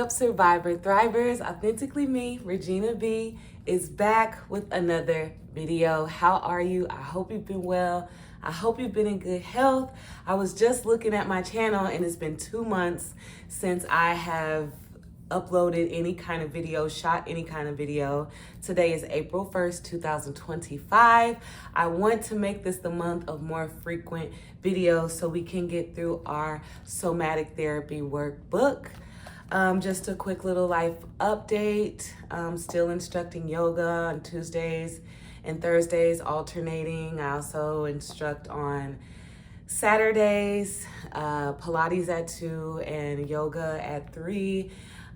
up, Survivor Thrivers? Authentically me, Regina B, is back with another video. How are you? I hope you've been well. I hope you've been in good health. I was just looking at my channel and it's been 2 months since I have uploaded any kind of video, shot any kind of video. Today is April 1st, 2025. I want to make this the month of more frequent videos so we can get through our Somatic Therapy workbook. Just a quick little life update. Still instructing yoga on Tuesdays and Thursdays, alternating. I also instruct on Saturdays, Pilates at 2 and yoga at 3.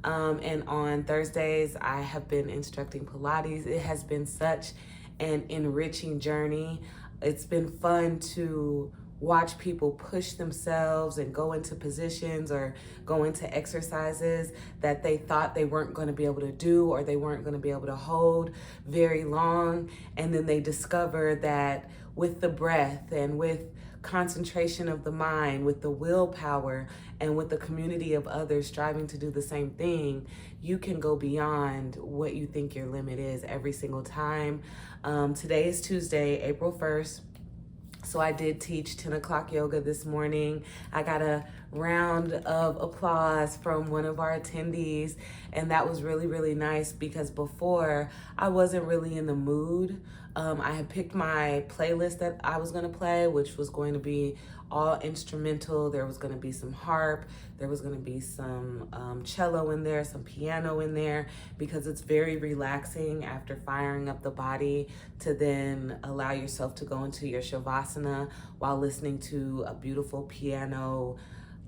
And on Thursdays, I have been instructing Pilates. It has been such an enriching journey. It's been fun to watch people push themselves and go into positions or go into exercises that they thought they weren't going to be able to do or they weren't going to be able to hold very long. And then they discover that with the breath and with concentration of the mind, with the willpower, and with the community of others striving to do the same thing, you can go beyond what you think your limit is every single time. Today is Tuesday, April 1st. So I did teach 10 o'clock yoga this morning. I got a round of applause from one of our attendees, and that was really, really nice because before I wasn't really in the mood. I had picked my playlist that I was gonna play, which was going to be all instrumental. There was gonna be some harp, there was gonna be some cello in there, some piano in there, because it's very relaxing after firing up the body to then allow yourself to go into your shavasana while listening to a beautiful piano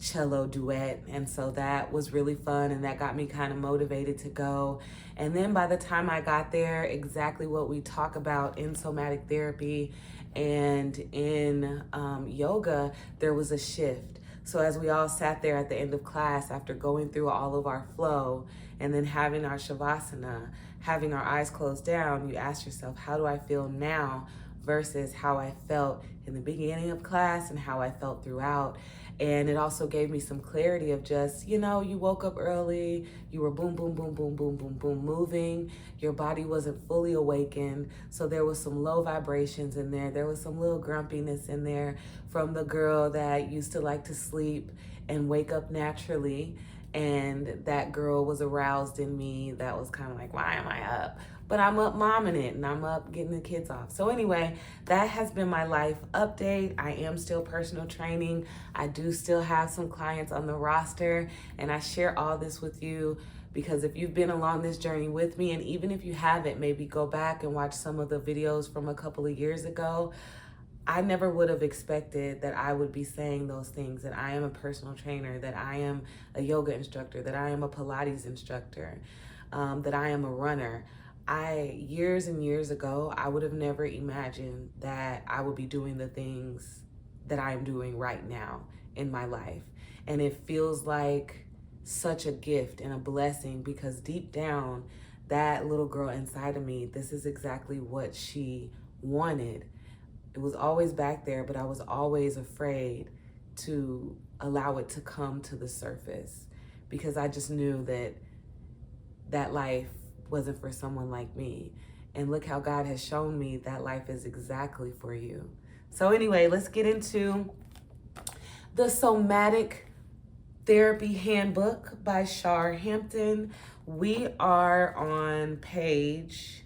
cello duet. And so that was really fun, and that got me kind of motivated to go. And then by the time I got there, exactly what we talk about in somatic therapy and in yoga, there was a shift. So as we all sat there at the end of class after going through all of our flow and then having our shavasana, having our eyes closed down, you ask yourself, how do I feel now versus how I felt in the beginning of class and how I felt throughout. And it also gave me some clarity of just, you woke up early, you were boom, boom, boom, boom, boom, boom, boom, moving. Your body wasn't fully awakened. So there was some low vibrations in there. There was some little grumpiness in there from the girl that used to like to sleep and wake up naturally. And that girl was aroused in me. That was kind of like, why am I up? But I'm up momming it and I'm up getting the kids off. So anyway, that has been my life update. I am still personal training. I do still have some clients on the roster, and I share all this with you because if you've been along this journey with me, and even if you haven't, maybe go back and watch some of the videos from a couple of years ago. I never would have expected that I would be saying those things, that I am a personal trainer, that I am a yoga instructor, that I am a Pilates instructor, that I am a runner. Years and years ago, I would have never imagined that I would be doing the things that I am doing right now in my life. And it feels like such a gift and a blessing because deep down, that little girl inside of me, this is exactly what she wanted. It was always back there, but I was always afraid to allow it to come to the surface because I just knew that that life wasn't for someone like me. And look how God has shown me that life is exactly for you. So anyway, let's get into the Somatic Therapy Handbook by Cher Hampton. We are on page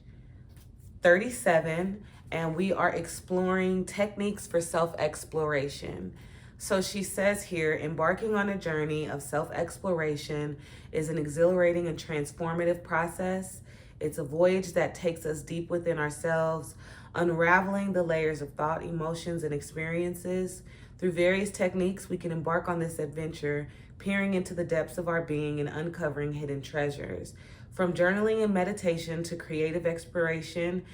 37 and we are exploring techniques for self-exploration. So she says here, embarking on a journey of self-exploration is an exhilarating and transformative process. It's a voyage that takes us deep within ourselves, unraveling the layers of thought, emotions, and experiences. Through various techniques, we can embark on this adventure, peering into the depths of our being and uncovering hidden treasures. From journaling and meditation to creative expression,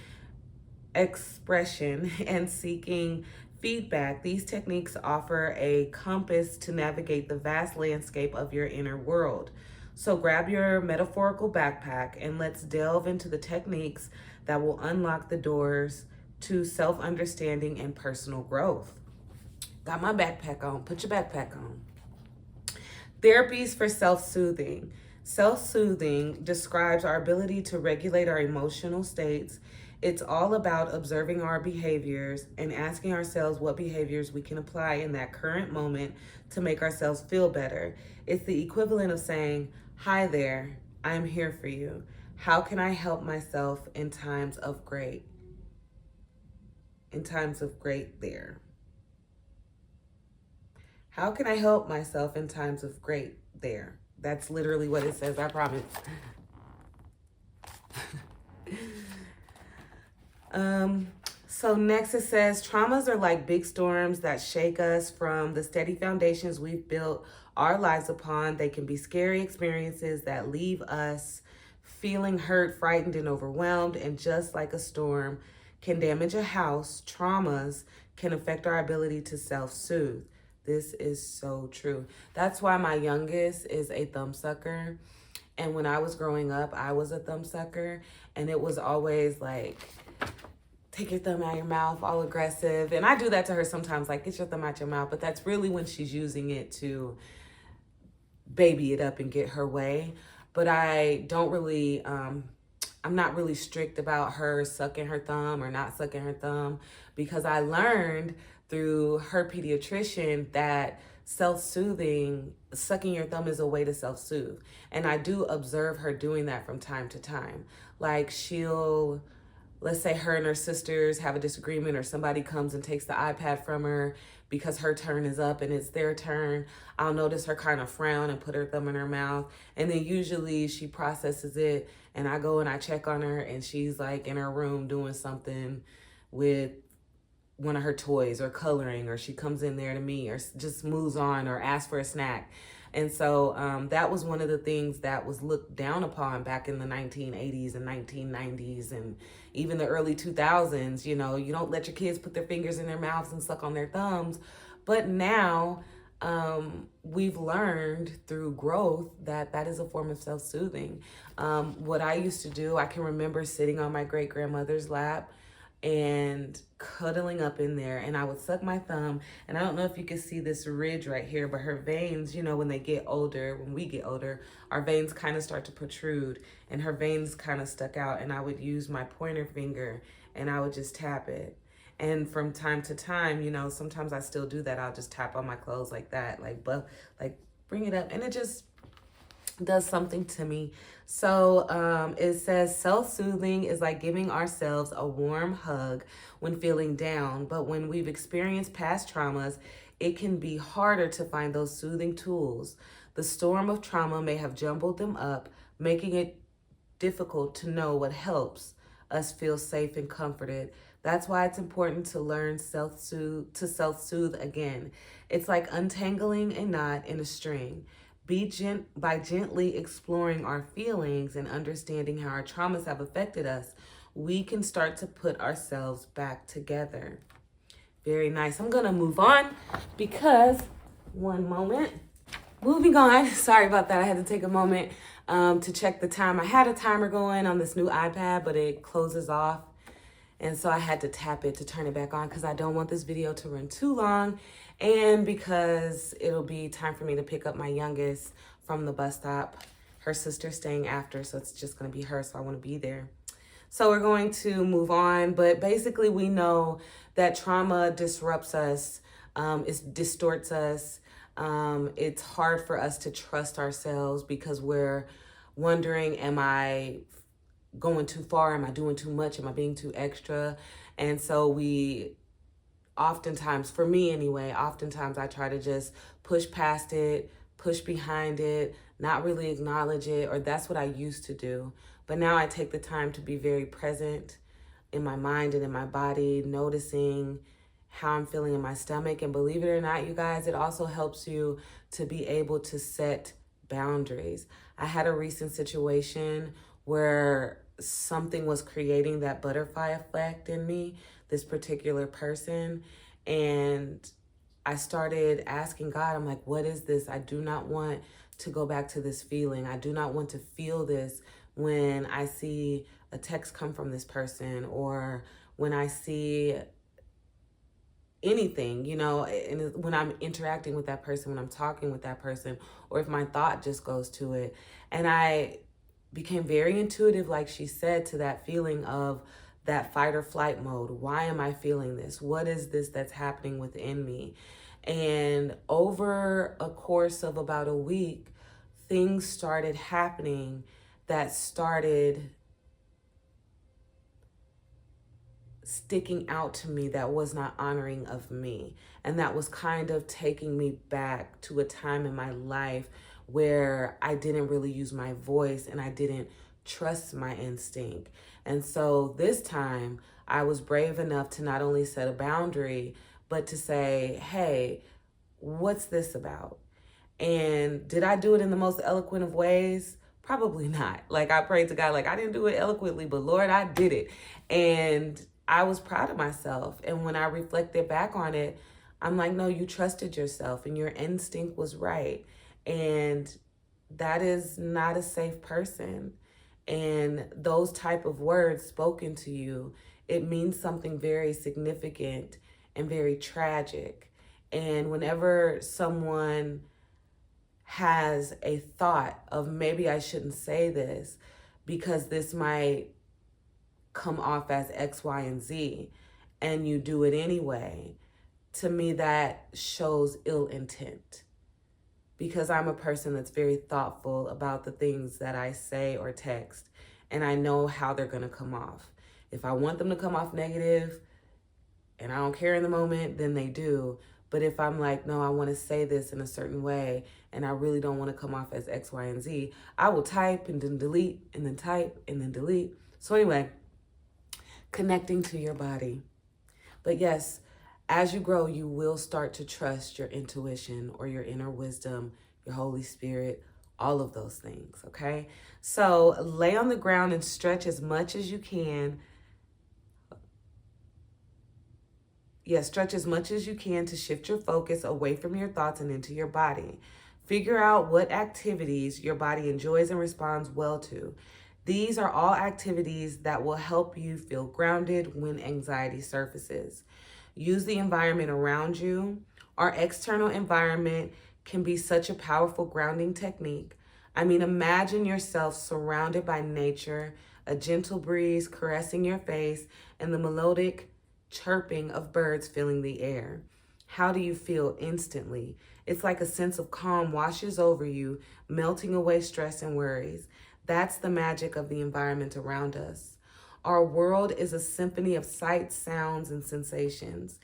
and seeking feedback, these techniques offer a compass to navigate the vast landscape of your inner world. So grab your metaphorical backpack and let's delve into the techniques that will unlock the doors to self-understanding and personal growth. Got my backpack on. Put your backpack on. Therapies for self-soothing. Self-soothing describes our ability to regulate our emotional states. It's all about observing our behaviors and asking ourselves what behaviors we can apply in that current moment to make ourselves feel better. It's the equivalent of saying, "Hi there, I'm here for you. How can I help myself in times of great?" In times of great there. How can I help myself in times of great there? That's literally what it says, I promise. So next it says, traumas are like big storms that shake us from the steady foundations we've built our lives upon. They can be scary experiences that leave us feeling hurt, frightened, and overwhelmed. And just like a storm can damage a house, traumas can affect our ability to self-soothe. This is so true. That's why my youngest is a thumb sucker. And when I was growing up, I was a thumb sucker. And it was always like, take your thumb out of your mouth, all aggressive. And I do that to her sometimes, like, get your thumb out your mouth. But that's really when she's using it to baby it up and get her way. But I don't really, I'm not really strict about her sucking her thumb or not sucking her thumb, because I learned through her pediatrician that self-soothing, sucking your thumb is a way to self-soothe. And I do observe her doing that from time to time. Like let's say her and her sisters have a disagreement, or somebody comes and takes the iPad from her because her turn is up and it's their turn. I'll notice her kind of frown and put her thumb in her mouth. And then usually she processes it, and I go and I check on her, and she's like in her room doing something with one of her toys or coloring, or she comes in there to me or just moves on or asks for a snack. And so that was one of the things that was looked down upon back in the 1980s and 1990s and even the early 2000s. You know, you don't let your kids put their fingers in their mouths and suck on their thumbs. But now we've learned through growth that that is a form of self-soothing. What I used to do, I can remember sitting on my great-grandmother's lap and cuddling up in there, and I would suck my thumb. And I don't know if you can see this ridge right here, but her veins, you know, when we get older, our veins kind of start to protrude, and her veins kind of stuck out. And I would use my pointer finger and I would just tap it. And from time to time, you know, sometimes I still do that. I'll just tap on my clothes like that, like bring it up, and it just does something to me. So it says self-soothing is like giving ourselves a warm hug when feeling down, but when we've experienced past traumas, it can be harder to find those soothing tools. The storm of trauma may have jumbled them up, making it difficult to know what helps us feel safe and comforted. That's why it's important to learn self-soothe again. It's like untangling a knot in a string. By gently exploring our feelings and understanding how our traumas have affected us, we can start to put ourselves back together. Very nice. I'm going to move on because, one moment, moving on. Sorry about that. I had to take a moment to check the time. I had a timer going on this new iPad, but it closes off. And so I had to tap it to turn it back on because I don't want this video to run too long, and because it'll be time for me to pick up my youngest from the bus stop. Her sister's staying after, so it's just going to be her, so I want to be there. So we're going to move on, but basically we know that trauma disrupts us, it distorts us. It's hard for us to trust ourselves because we're wondering, am I going too far? Am I doing too much? Am I being too extra? And so we oftentimes, for me anyway, oftentimes I try to just push past it, push behind it, not really acknowledge it, or that's what I used to do. But now I take the time to be very present in my mind and in my body, noticing how I'm feeling in my stomach. And believe it or not, you guys, it also helps you to be able to set boundaries. I had a recent situation where something was creating that butterfly effect in me, this particular person. And I started asking God, I'm like, what is this? I do not want to go back to this feeling. I do not want to feel this when I see a text come from this person, or when I see anything, you know, and when I'm interacting with that person, when I'm talking with that person, or if my thought just goes to it. And I became very intuitive, like she said, to that feeling of that fight or flight mode. Why am I feeling this? What is this that's happening within me? And over a course of about a week, things started happening that started sticking out to me that was not honoring of me. And that was kind of taking me back to a time in my life where I didn't really use my voice and I didn't trust my instinct. And so this time I was brave enough to not only set a boundary, but to say, hey, what's this about? And did I do it in the most eloquent of ways? Probably not. Like, I prayed to God, like, I didn't do it eloquently, but Lord, I did it. And I was proud of myself. And when I reflected back on it, I'm like, no, you trusted yourself and your instinct was right. And that is not a safe person. And those type of words spoken to you, it means something very significant and very tragic. And whenever someone has a thought of maybe I shouldn't say this because this might come off as X, Y, and Z, and you do it anyway, to me that shows ill intent. Because I'm a person that's very thoughtful about the things that I say or text, and I know how they're gonna come off. If I want them to come off negative and I don't care in the moment, then they do. But if I'm like, no, I want to say this in a certain way and I really don't want to come off as X, Y, and Z, I will type and then delete and then type and then delete. So anyway, connecting to your body. But yes, as you grow, you will start to trust your intuition or your inner wisdom, your Holy Spirit, all of those things, okay? So lay on the ground and stretch as much as you can. Stretch as much as you can to shift your focus away from your thoughts and into your body. Figure out what activities your body enjoys and responds well to. These are all activities that will help you feel grounded when anxiety surfaces. Use the environment around you. Our external environment can be such a powerful grounding technique. I mean, imagine yourself surrounded by nature, a gentle breeze caressing your face, and the melodic chirping of birds filling the air. How do you feel instantly? It's like a sense of calm washes over you, melting away stress and worries. That's the magic of the environment around us. Our world is a symphony of sights, sounds, and sensations,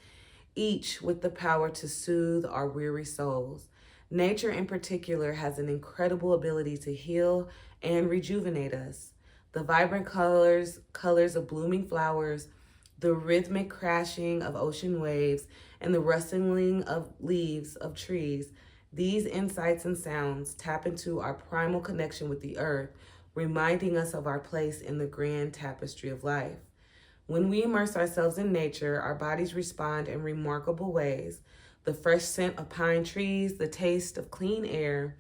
each with the power to soothe our weary souls. Nature in particular has an incredible ability to heal and rejuvenate us. The vibrant colors of blooming flowers, the rhythmic crashing of ocean waves, and the rustling of leaves of trees, these insights and sounds tap into our primal connection with the earth, reminding us of our place in the grand tapestry of life. When we immerse ourselves in nature, our bodies respond in remarkable ways. The fresh scent of pine trees, the taste of clean air,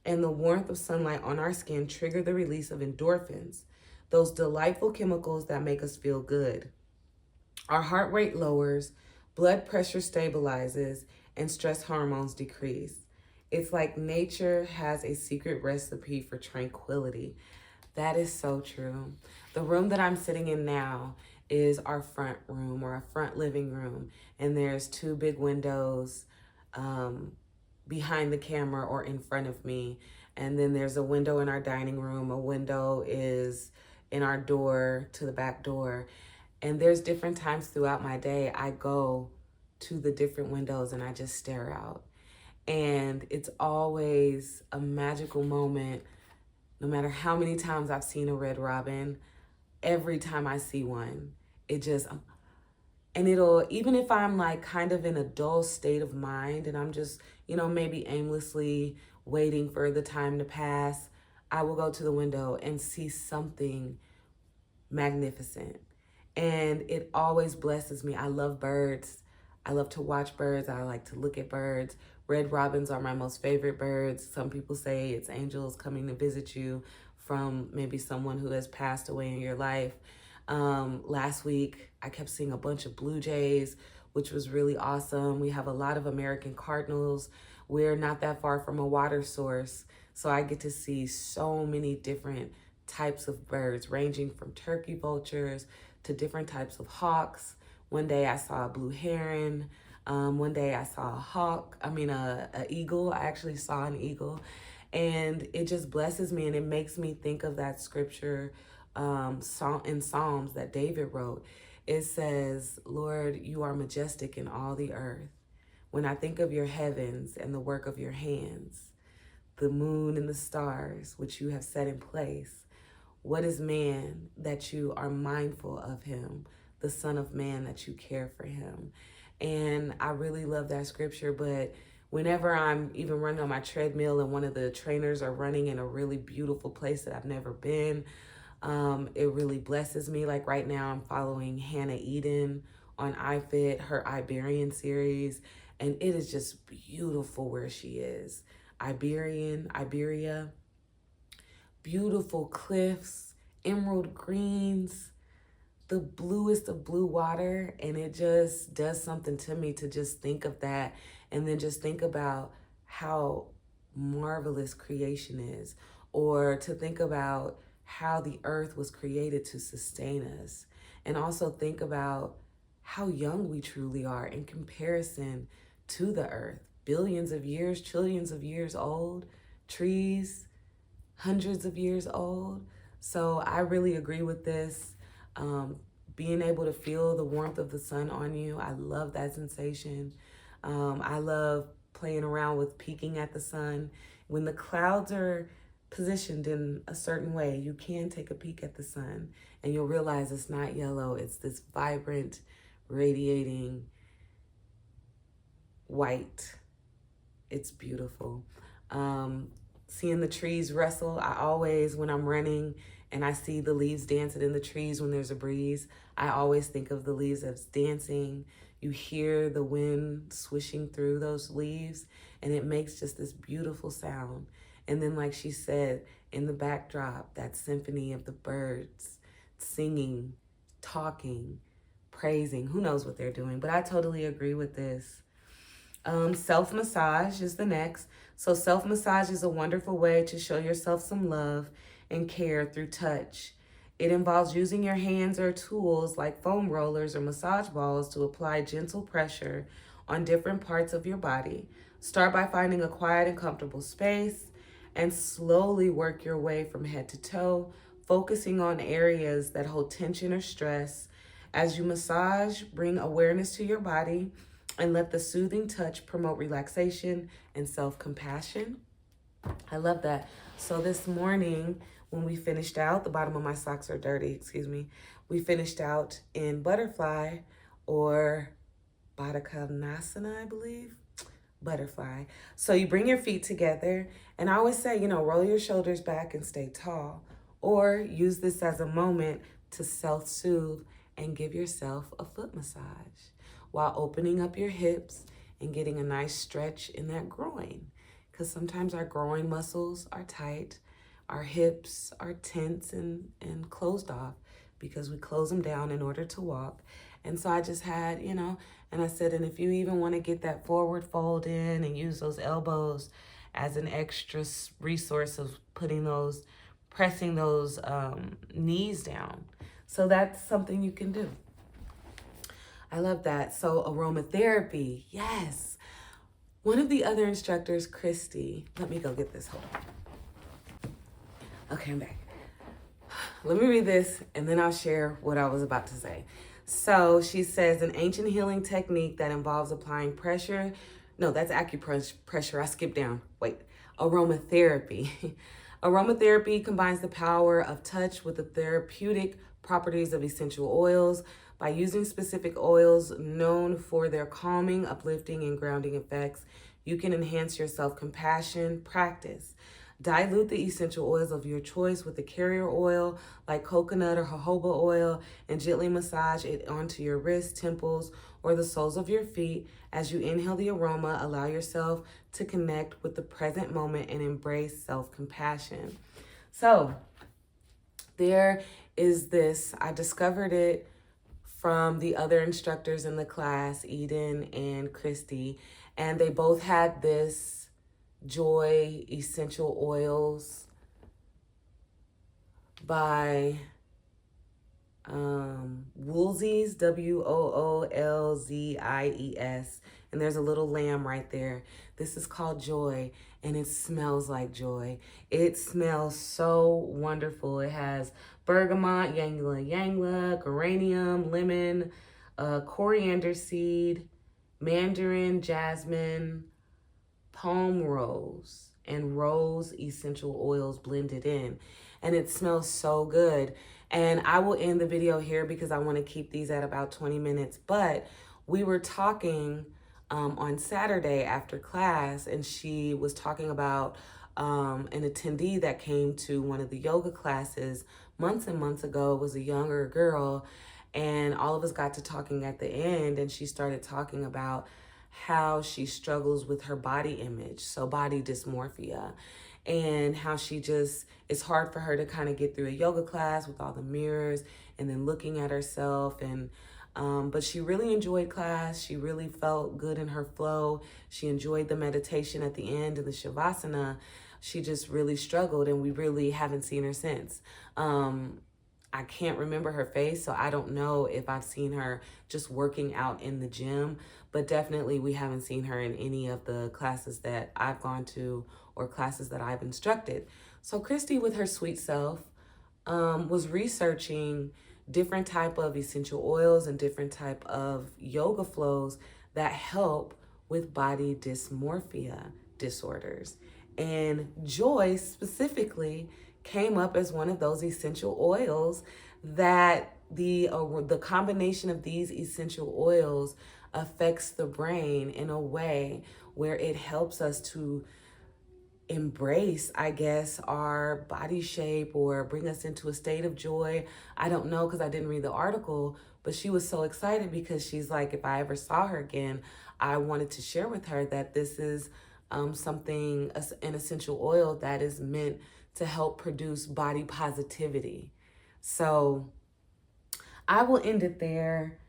and the warmth of sunlight on our skin trigger the release of endorphins, those delightful chemicals that make us feel good. Our heart rate lowers, blood pressure stabilizes, and stress hormones decrease. It's like nature has a secret recipe for tranquility. That is so true. The room that I'm sitting in now is our front room or our front living room, and there's two big windows behind the camera or in front of me. And then there's a window in our dining room. A window is in our door to the back door. And there's different times throughout my day I go to the different windows and I just stare out. And it's always a magical moment. No matter how many times I've seen a red robin, every time I see one, and it'll, even if I'm like kind of in a dull state of mind and I'm just, maybe aimlessly waiting for the time to pass, I will go to the window and see something magnificent. And it always blesses me. I love birds. I love to watch birds. I like to look at birds. Red robins are my most favorite birds. Some people say it's angels coming to visit you from maybe someone who has passed away in your life. Last week, I kept seeing a bunch of blue jays, which was really awesome. We have a lot of American cardinals. We're not that far from a water source, so I get to see so many different types of birds, ranging from turkey vultures to different types of hawks. One day I saw a blue heron. One day I saw a eagle. I actually saw an eagle. And it just blesses me, and it makes me think of that scripture in Psalms that David wrote. It says, Lord, you are majestic in all the earth. When I think of your heavens and the work of your hands, the moon and the stars which you have set in place, what is man that you are mindful of him, the Son of Man that you care for him? And I really love that scripture, but whenever I'm even running on my treadmill and one of the trainers are running in a really beautiful place that I've never been, it really blesses me. Like right now, I'm following Hannah Eden on iFit, her Iberian series, and it is just beautiful where she is. Iberia, beautiful cliffs, emerald greens, the bluest of blue water, and it just does something to me to just think of that, and then just think about how marvelous creation is, or to think about how the earth was created to sustain us, and also think about how young we truly are in comparison to the earth. Billions of years, trillions of years old, trees, hundreds of years old. So I really agree with this. Being able to feel the warmth of the sun on you, I love that sensation. I love playing around with peeking at the sun. When the clouds are positioned in a certain way, you can take a peek at the sun and you'll realize it's not yellow. It's this vibrant, radiating white. It's beautiful. Seeing the trees rustle, when I'm running and I see the leaves dancing in the trees when there's a breeze, I always think of the leaves as dancing. You hear the wind swishing through those leaves, and it makes just this beautiful sound. And then, like she said, in the backdrop, that symphony of the birds singing, talking, praising. Who knows what they're doing? But I totally agree with this. Self-massage is the next. So self-massage is a wonderful way to show yourself some love and care through touch. It involves using your hands or tools like foam rollers or massage balls to apply gentle pressure on different parts of your body. Start by finding a quiet and comfortable space and slowly work your way from head to toe, focusing on areas that hold tension or stress. As you massage, bring awareness to your body and let the soothing touch promote relaxation and self-compassion. I love that. So this morning, when we finished out, the bottom of my socks are dirty, excuse me. We finished out in butterfly, or Baddha-Konasana, I believe. Butterfly. So you bring your feet together, and I always say, roll your shoulders back and stay tall, or use this as a moment to self-soothe and give yourself a foot massage while opening up your hips and getting a nice stretch in that groin. Because sometimes our groin muscles are tight, our hips are tense and closed off because we close them down in order to walk. And so I just had, and I said, and if you even want to get that forward fold in and use those elbows as an extra resource of pressing those knees down. So that's something you can do. I love that. So aromatherapy, yes. One of the other instructors, Christy, let me go get this, hold on. Okay, I'm back. Let me read this and then I'll share what I was about to say. So she says, an ancient healing technique that involves applying pressure. No, that's acupressure. I skipped down. Wait, aromatherapy. Aromatherapy combines the power of touch with the therapeutic properties of essential oils. By using specific oils known for their calming, uplifting, and grounding effects, you can enhance your self-compassion practice. Dilute the essential oils of your choice with a carrier oil like coconut or jojoba oil and gently massage it onto your wrists, temples, or the soles of your feet. As you inhale the aroma, allow yourself to connect with the present moment and embrace self-compassion. So there is this, I discovered it from the other instructors in the class, Eden and Christy, and they both had this Joy Essential Oils by Woolzies, Woolzies, and there's a little lamb right there. This is called Joy, and it smells like joy. It smells so wonderful. It has bergamot, yangla, geranium, lemon, coriander seed, mandarin, jasmine, palm rose, and rose essential oils blended in. And it smells so good. And I will end the video here because I want to keep these at about 20 minutes. But we were talking on Saturday after class, and she was talking about an attendee that came to one of the yoga classes months and months ago. It was a younger girl, and all of us got to talking at the end, and she started talking about how she struggles with her body image, so body dysmorphia, and how she just, it's hard for her to kind of get through a yoga class with all the mirrors and then looking at herself. And but she really enjoyed class. She really felt good in her flow. She enjoyed the meditation at the end and the shavasana. She just really struggled, and we really haven't seen her since. I can't remember her face, so I don't know if I've seen her just working out in the gym, but definitely we haven't seen her in any of the classes that I've gone to or classes that I've instructed. So Christy, with her sweet self, was researching different type of essential oils and different type of yoga flows that help with body dysmorphia disorders. And Joy specifically came up as one of those essential oils that the combination of these essential oils affects the brain in a way where it helps us to embrace, I guess, our body shape or bring us into a state of joy. I don't know, because I didn't read the article, but she was so excited because she's like, if I ever saw her again, I wanted to share with her that this is something, an essential oil that is meant to help produce body positivity. So I will end it there.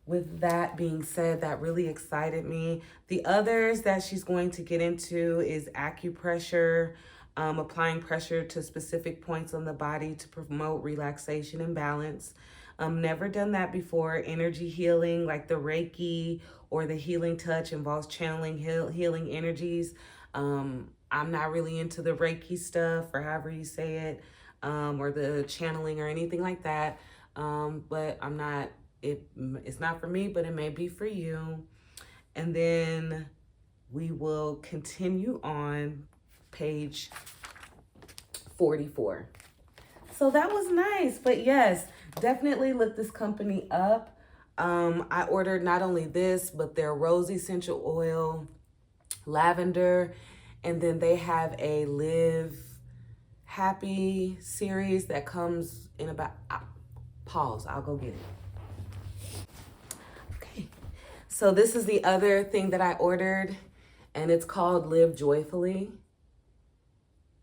With that being said, that really excited me. The others that she's going to get into is acupressure, applying pressure to specific points on the body to promote relaxation and balance. Never done that before. Energy healing, like the Reiki or the healing touch, involves channeling healing energies. I'm not really into the Reiki stuff, or however you say it, or the channeling or anything like that. But I'm not, it's not for me, but it may be for you. And then we will continue on page 44. So that was nice, but yes, definitely look this company up. I ordered not only this, but their rose essential oil, lavender, and then they have a Live Happy series that comes in about, pause, I'll go get it. Okay, so this is the other thing that I ordered, and it's called Live Joyfully.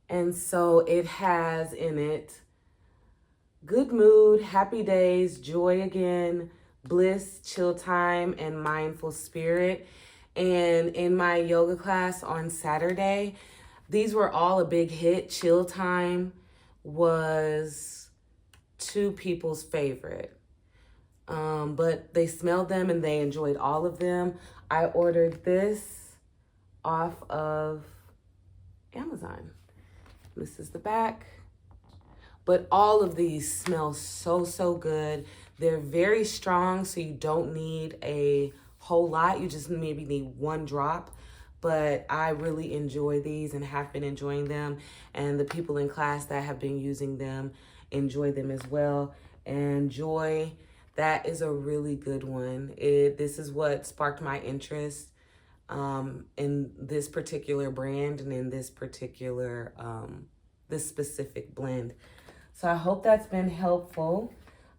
And so it has in it good mood, happy days, joy again, bliss, chill time, and mindful spirit. And in my yoga class on Saturday, these were all a big hit. Chill time was 2 people's favorite. But they smelled them and they enjoyed all of them. I ordered this off of Amazon. This is the back. But all of these smell so, so good. They're very strong, so you don't need a whole lot. You just maybe need 1 drop. But I really enjoy these and have been enjoying them. And the people in class that have been using them enjoy them as well. And Joy, that is a really good one. This is what sparked my interest in this particular brand and in this particular, this specific blend. So I hope that's been helpful.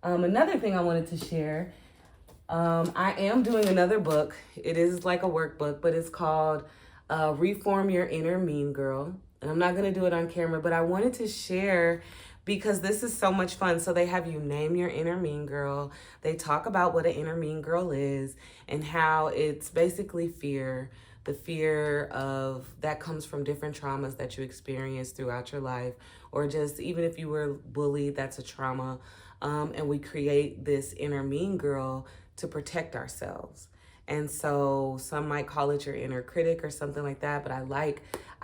Another thing I wanted to share, I am doing another book. It is like a workbook, but it's called Reform Your Inner Mean Girl. And I'm not gonna do it on camera, but I wanted to share because this is so much fun. So they have you name your inner mean girl. They talk about what an inner mean girl is and how it's basically fear. The fear of that comes from different traumas that you experience throughout your life, or just even if you were bullied, that's a trauma. And we create this inner mean girl to protect ourselves. And so some might call it your inner critic or something like that, but I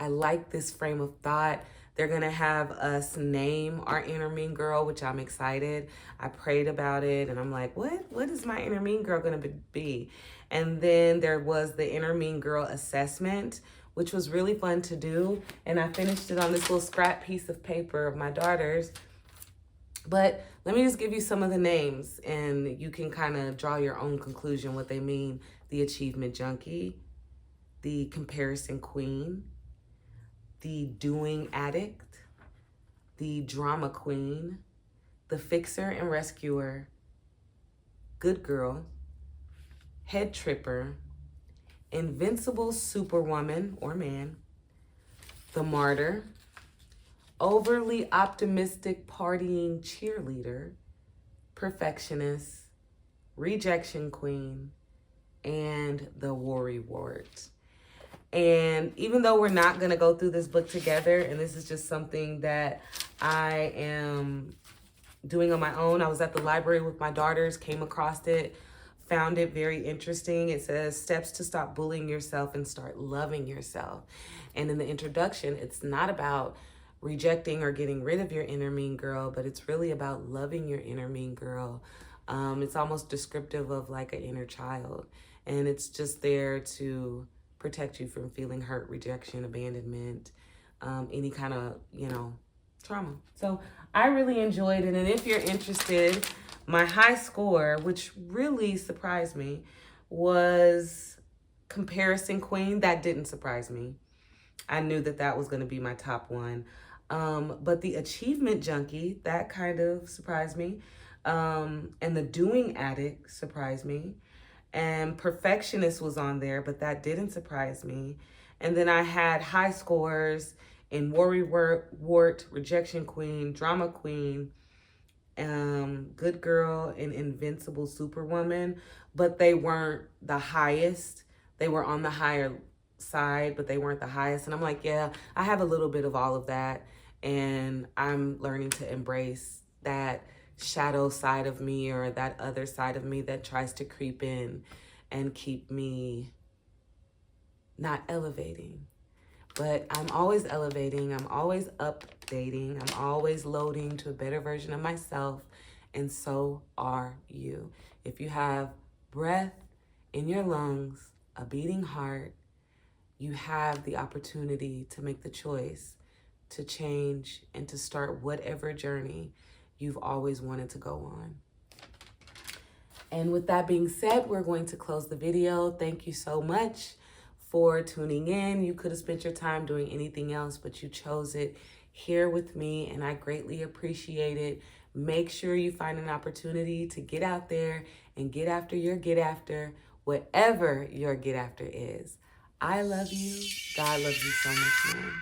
like this frame of thought. They're gonna have us name our inner mean girl, which I'm excited. I prayed about it and I'm like, what is my inner mean girl gonna be? And then there was the inner mean girl assessment, which was really fun to do. And I finished it on this little scrap piece of paper of my daughter's. But let me just give you some of the names and you can kind of draw your own conclusion what they mean. The achievement junkie, the comparison queen, the doing addict, the drama queen, the fixer and rescuer, good girl, head tripper, invincible superwoman or man, the martyr, overly optimistic partying cheerleader, perfectionist, rejection queen, and the worry wart. And even though we're not going to go through this book together, and this is just something that I am doing on my own, I was at the library with my daughters, came across it, found it very interesting. It says steps to stop bullying yourself and start loving yourself. And in the introduction, it's not about rejecting or getting rid of your inner mean girl, but it's really about loving your inner mean girl. It's almost descriptive of like an inner child. And it's just there to protect you from feeling hurt, rejection, abandonment, any kind of, trauma. So I really enjoyed it. And if you're interested, my high score, which really surprised me, was comparison queen. That didn't surprise me. I knew that was going to be my top one. But the achievement junkie, that kind of surprised me. And the doing addict surprised me. And perfectionist was on there, but that didn't surprise me. And then I had high scores in worry wart, rejection queen, drama queen, good girl, and invincible superwoman. But they weren't the highest. They were on the higher side, but they weren't the highest. And I'm like, yeah, I have a little bit of all of that. And I'm learning to embrace that shadow side of me, or that other side of me that tries to creep in and keep me not elevating. But I'm always elevating. I'm always updating. I'm always loading to a better version of myself. And so are you. If you have breath in your lungs, a beating heart, you have the opportunity to make the choice to change and to start whatever journey you've always wanted to go on. And with that being said, we're going to close the video. Thank you so much for tuning in. You could have spent your time doing anything else, but you chose it here with me, and I greatly appreciate it. Make sure you find an opportunity to get out there and get after your get after, whatever your get after is. I love you. God loves you so much more.